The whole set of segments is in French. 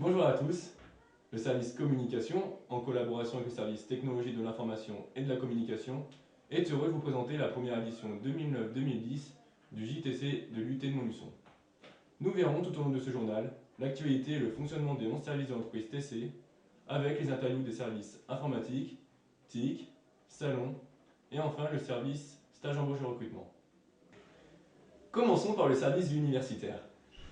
Bonjour à tous, le service communication, en collaboration avec le service technologie de l'information et de la communication, est heureux de vous présenter la première édition 2009-2010 du JTC de l'UT de Montluçon. Nous verrons tout au long de ce journal l'actualité et le fonctionnement des 11 services de l'entreprise TC, avec les interviews des services informatiques, TIC, salon et enfin le service stage embauche et recrutement. Commençons par le service universitaire.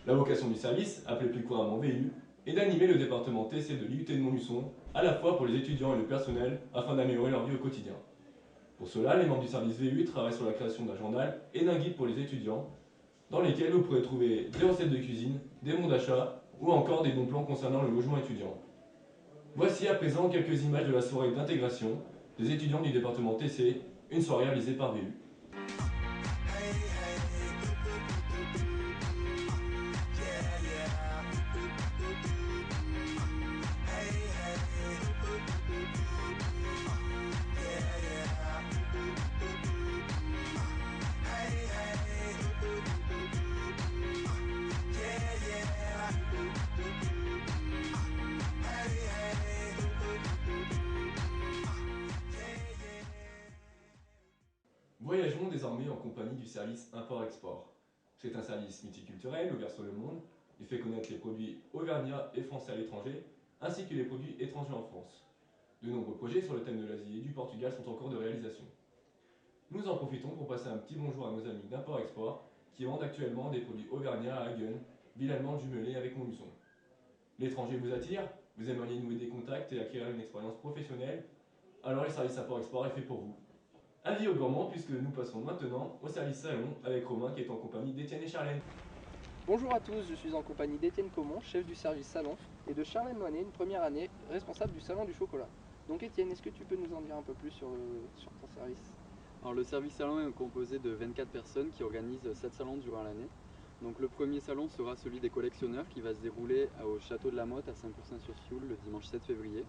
La vocation du service, appelé plus couramment VU, est d'animer le département TC de l'IUT de Montluçon, à la fois pour les étudiants et le personnel, afin d'améliorer leur vie au quotidien. Pour cela, les membres du service VU travaillent sur la création d'un journal et d'un guide pour les étudiants, dans lesquels vous pourrez trouver des recettes de cuisine, des bons d'achat ou encore des bons plans concernant le logement étudiant. Voici à présent quelques images de la soirée d'intégration des étudiants du département TC, une soirée réalisée par VU. Voyageons désormais en compagnie du service Import-Export. C'est un service multiculturel ouvert sur le monde. Il fait connaître les produits auvergnats et français à l'étranger, ainsi que les produits étrangers en France. De nombreux projets sur le thème de l'Asie et du Portugal sont en cours de réalisation. Nous en profitons pour passer un petit bonjour à nos amis d'Import-Export qui vendent actuellement des produits auvergnats à Hagen, ville allemande jumelée avec Montluçon. L'étranger vous attire? Vous aimeriez nouer des contacts et acquérir une expérience professionnelle? Alors le service Import-Export est fait pour vous. Avis aux gourmands, puisque nous passons maintenant au service salon avec Romain qui est en compagnie d'Étienne et Charlène. Bonjour à tous, je suis en compagnie d'Étienne Comon, chef du service salon, et de Charlène Loinet, une première année, responsable du salon du chocolat. Donc Étienne, est-ce que tu peux nous en dire un peu plus sur ton service? Alors le service salon est composé de 24 personnes qui organisent 7 salons durant l'année. Donc le premier salon sera celui des collectionneurs qui va se dérouler au château de la Motte à Saint-Pourçain-sur-Sioule le dimanche 7 février.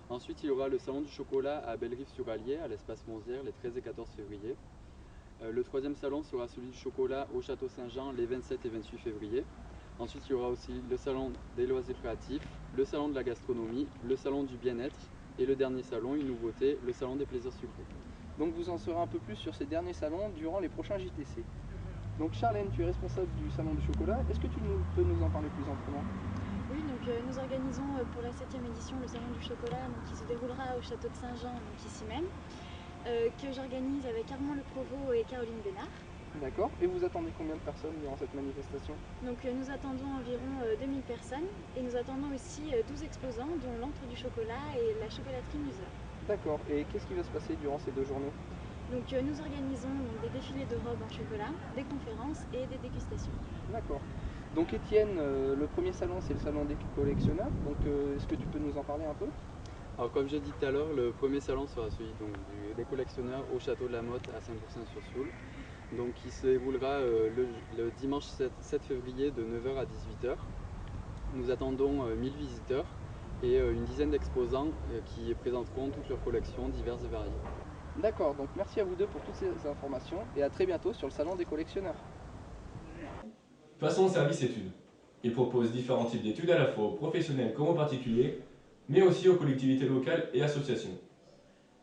Ensuite il y aura le salon du chocolat à Bellerive-sur-Allier à l'espace Monzières les 13 et 14 février. Le troisième salon sera celui du chocolat au château Saint-Jean les 27 et 28 février. Ensuite il y aura aussi le salon des loisirs créatifs, le salon de la gastronomie, le salon du bien-être et le dernier salon, une nouveauté, le salon des plaisirs sucrés. Donc vous en saurez un peu plus sur ces derniers salons durant les prochains JTC. Donc Charlène, tu es responsable du salon du chocolat, est-ce que tu peux nous en parler plus amplement? Oui, donc nous organisons pour la 7e édition le salon du chocolat qui se déroulera au château de Saint-Jean, donc ici même, que j'organise avec Armand Le Provost et Caroline Bénard. D'accord, et vous attendez combien de personnes durant cette manifestation? Donc nous attendons environ 2000 personnes et nous attendons aussi 12 exposants dont l'antre du chocolat et la chocolaterie Musa. D'accord, et qu'est-ce qui va se passer durant ces 2 journées? Donc nous organisons des défilés de robes en chocolat, des conférences et des dégustations. D'accord. Donc Étienne, le premier salon c'est le salon des collectionneurs, donc est-ce que tu peux nous en parler un peu? Alors comme j'ai dit tout à l'heure, le premier salon sera celui des collectionneurs au château de la Motte à Saint-Pourçain-sur-Sioule. Donc qui se déroulera le dimanche 7 février de 9h à 18h. Nous attendons 1000 visiteurs et une dizaine d'exposants qui présenteront toutes leurs collections diverses et variées. D'accord, donc merci à vous deux pour toutes ces informations et à très bientôt sur le salon des collectionneurs. Passons au service études. Il propose différents types d'études à la fois aux professionnels comme aux particuliers, mais aussi aux collectivités locales et associations.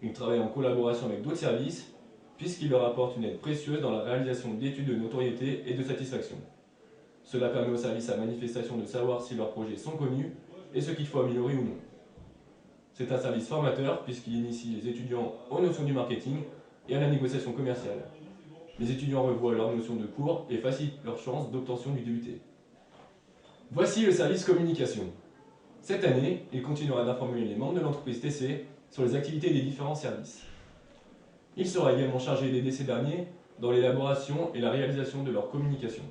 Il travaille en collaboration avec d'autres services, puisqu'il leur apporte une aide précieuse dans la réalisation d'études de notoriété et de satisfaction. Cela permet aux services à manifestation de savoir si leurs projets sont connus et ce qu'il faut améliorer ou non. C'est un service formateur puisqu'il initie les étudiants aux notions du marketing et à la négociation commerciale. Les étudiants revoient leurs notions de cours et facilitent leurs chances d'obtention du DUT. Voici le service communication. Cette année, il continuera d'informer les membres de l'entreprise TC sur les activités des différents services. Il sera également chargé d'aider ces derniers dans l'élaboration et la réalisation de leur communication.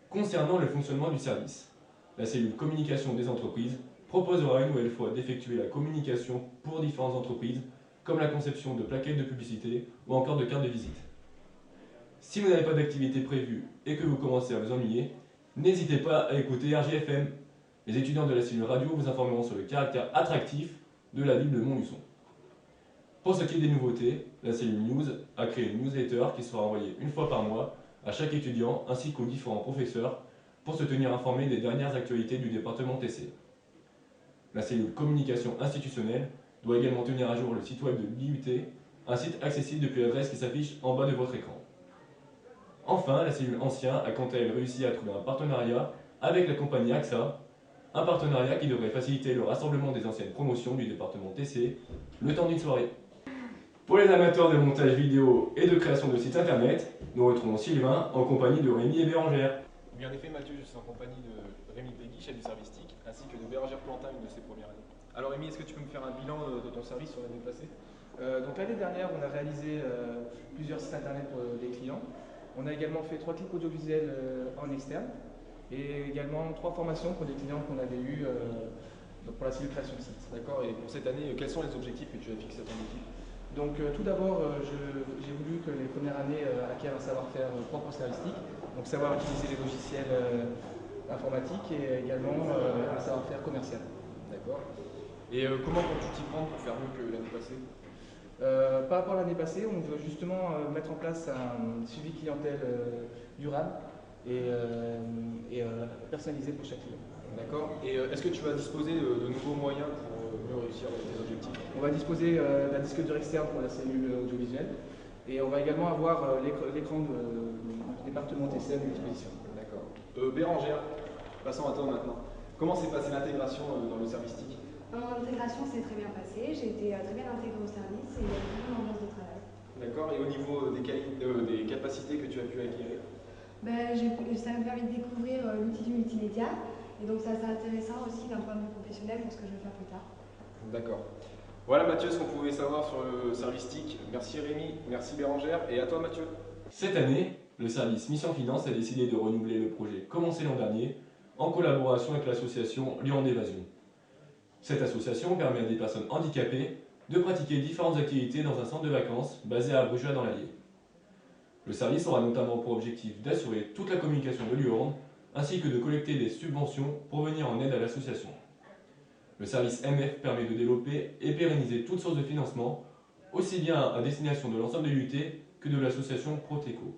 Concernant le fonctionnement du service, la cellule communication des entreprises proposera une nouvelle fois d'effectuer la communication pour différentes entreprises, comme la conception de plaquettes de publicité ou encore de cartes de visite. Si vous n'avez pas d'activité prévue et que vous commencez à vous ennuyer, n'hésitez pas à écouter RGFM. Les étudiants de la cellule radio vous informeront sur le caractère attractif de la ville de Montluçon. Pour ce qui est des nouveautés, la cellule News a créé une newsletter qui sera envoyée une fois par mois à chaque étudiant ainsi qu'aux différents professeurs pour se tenir informé des dernières actualités du département TC. La cellule communication institutionnelle doit également tenir à jour le site web de l'IUT, un site accessible depuis l'adresse qui s'affiche en bas de votre écran. Enfin, la cellule ancien a quant à elle réussi à trouver un partenariat avec la compagnie AXA, un partenariat qui devrait faciliter le rassemblement des anciennes promotions du département TC le temps d'une soirée. Pour les amateurs de montage vidéo et de création de sites internet, nous retrouvons Sylvain en compagnie de Rémi et Bérangère. Oui, en effet, Mathieu, je suis en compagnie de Rémi Peggy, chef du service TIC, ainsi que de Bérangère Plantin, une de ses premières années. Alors Rémi, est-ce que tu peux me faire un bilan de ton service sur l'année passée? Donc l'année dernière, on a réalisé plusieurs sites internet pour des clients. On a également fait 3 clips audiovisuels en externe et également 3 formations pour des clients qu'on avait eu pour la cellule création de site. D'accord, et pour cette année, quels sont les objectifs que tu as fixés à ton équipe? Donc tout d'abord, j'ai voulu que les premières années acquièrent un savoir-faire propre au service TIC, donc savoir utiliser les logiciels informatiques et également un savoir-faire commercial. D'accord. Et comment comptes-tu t'y prendre pour faire mieux que l'année passée? Par rapport à l'année passée, on veut justement mettre en place un suivi clientèle durable et personnalisé pour chaque client. D'accord. Et est-ce que tu vas disposer de nouveaux moyens pour mieux réussir tes objectifs? On va disposer d'un disque dur externe pour la cellule audiovisuelle et on va également avoir l'écran du département TC à notre disposition. D'accord. Bérangère, passons à toi maintenant. Comment s'est passée l'intégration dans le service TIC? L'intégration s'est très bien passée, j'ai été très bien intégrée au service et il y a une très bonne ambiance de travail. D'accord, et au niveau des capacités que tu as pu acquérir? Ça m'a permis de découvrir l'outil du multimédia et donc ça c'est intéressant aussi d'un point de vue professionnel pour ce que je vais faire plus tard. D'accord. Voilà Mathieu, ce qu'on pouvait savoir sur le service TIC. Merci Rémi, merci Bérangère, et à toi Mathieu. Cette année, le service Mission Finance a décidé de renouveler le projet commencé l'an dernier en collaboration avec l'association Lyon d'Évasion. Cette association permet à des personnes handicapées de pratiquer différentes activités dans un centre de vacances basé à Bruges dans l'Allier. Le service aura notamment pour objectif d'assurer toute la communication de l'UORN ainsi que de collecter des subventions pour venir en aide à l'association. Le service MF permet de développer et pérenniser toutes sources de financement, aussi bien à destination de l'ensemble de l'UT que de l'association Proteco.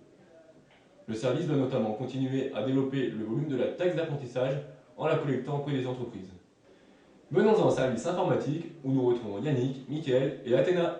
Le service doit notamment continuer à développer le volume de la taxe d'apprentissage en la collectant auprès des entreprises. Venons-en au service informatique où nous retrouvons Yannick, Mickaël et Athéna.